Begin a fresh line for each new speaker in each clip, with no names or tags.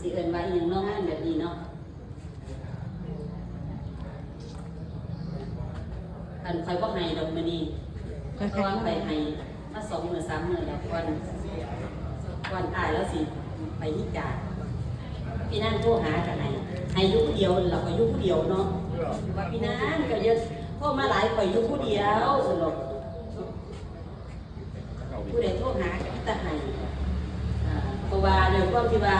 สิเอิ้นว่าอีหยังเนาะงานแบบนี้เนาะอันคอยบ่ให้ดอกมื้อนี้ก่อนไปให้มา2 มื้อ 3 มื้อแล้วก่อนอายแล้วสิไปที่จาพี่นั่นโทรหากันให้อยู่ผู้เดียวเราก็อยู่ผู้เดียวเนาะว่าพี่นั่นก็เยอะโทรมาหลายข่อยอยู่ผู้เดียวสนุกผู้ใดโทรหาก็จะให้เพราะว่าเดี๋ยวก็ที่ว่า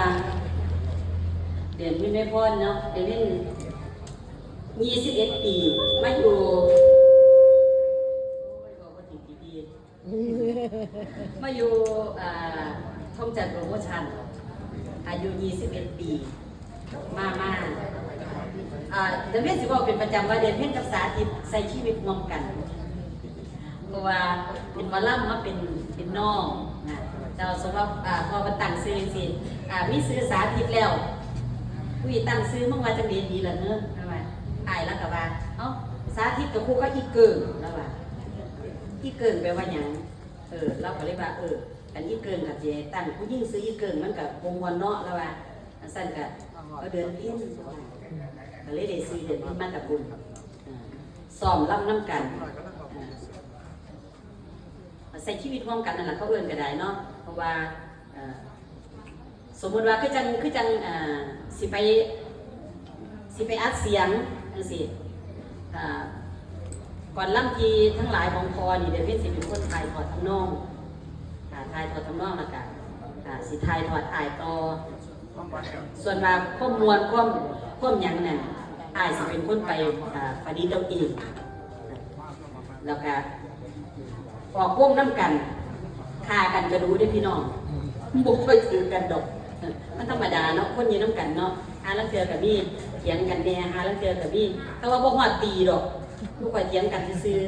เดือนมีแม่พรเนาะเดือนนี้21 ปีมาอยู่มาอยู่ท่องจัดโปรโมชั่นอายุ21 ปีมาเดือนเพ็ญสิบอกเป็นประจำว่าเดือนเพ็ญกับสาธิตใส่ชีวิตร่วมกันเพราะว่าเป็นวอลลุ่มมาเป็นน้องนะแต่สมมติว่าพอมาตั้งซื้อสิมีซื้อสาธิตแล้วผู้ตั้งซื้อเมื่อวานจะเรียนดีละเนอะนะว่าอายแล้วกับว่าเอ้าสาธิตกับครูก็อีเกิงแล้วว่าอีเกิงแปลว่าอย่างเราก็เลยว่ากันอีเกิงกับเจตั้งผู้ยิ่งซื้ออีเกิงมันกับวงวันเนาะแล้วว่าสั้นกับเดือนเพ็ญก็เลยได้ซื้อเดือนเพ็ญมากับบุญซ้อมล่ำน้ำกันใส่ชีวิตร่วมกันนั่นแหละเขาเอื้อนก็ได้เนาะเพราะว่าสมมติว่าคือจังสิไปอัดเสียงจังสิก่อนล่ำทีทั้งหลายของพอนี่เดี๋ยวเป็นสิเป็นคนไทยถอดทำนองไทยถอดทำนองแล้วกันสิไทยถอดอายต่อส่วนว่าข้อมวลข้อมหยังนั่นอายสิเป็นคนไปประดิษฐ์เอาเองแล้วก็ออกวงน้ำกันฆ่ากันก็รู้ได้พี่น้องบุกไปถือกันดอกมันธรรมดาเนาะคนยืนน้ำกันเนาะหาลังเทือกับพี่เถียงกันแน่หาลังเทือกับพี่แต่ว่าบ่ฮอดตีดอกลูกข่อยเถียงกันซื่อ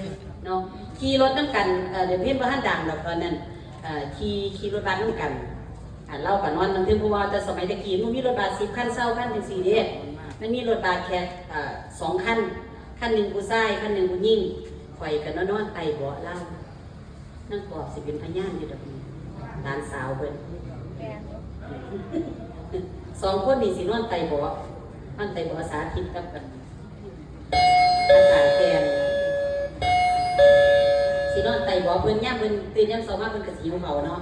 เนาะขี่รถน้ำกันเดี๋ยวเพิ่นบ่ทันดังดอกตอนนั้นขี่รถบัสน้ำกันเล่ากันนอนนั่งถึงเพราะว่าแต่สมัยตะกี้มันมีรถบัส10 คัน20 คันจังซี่เด้มันมีรถบัสแค่2 คันคันหนึ่งผู้ชายคันหนึ่งผู้หญิงข่อยกันนอนไต่เบาะเล่านั่งกอบสิเป็นพยานอยู่ดอกนี้หลานสาวเพิ่น2 คนนี่สินอนไต่เบาะมันไต่เบาะสาธิตกับกันอากาศแกนสินอนไต่เบาะเพิ่นย่ำเพิ่นตื่นย่ำ2 มาเพิ่นก็สิหิวเขาเนาะ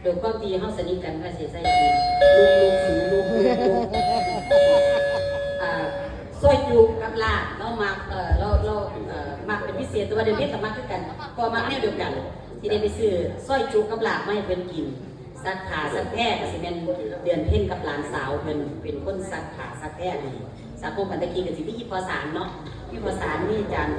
โดยความที่เฮาสนิทกันก็สิใส่กินลูกสูงลูกซอยจุกกับลาบเรามักเรามักเป็นพิเศษแต่ว่าเดี๋ยวนี้ก็มักคือกันพอมักแนวเดียวกันที่ได้ไปซื้อซอยจุกกับลาบมาให้เพิ่นกินซักผ้าซักแพร่ก็สิเป็นเดือนเพ็ญกับหลานสาวเพิ่นเป็นคนซักผ้าซักแพร่นี่สังคมกันตะกี้ก็สิพี่พอสารเนาะพี่พอสารนี่อาจารย์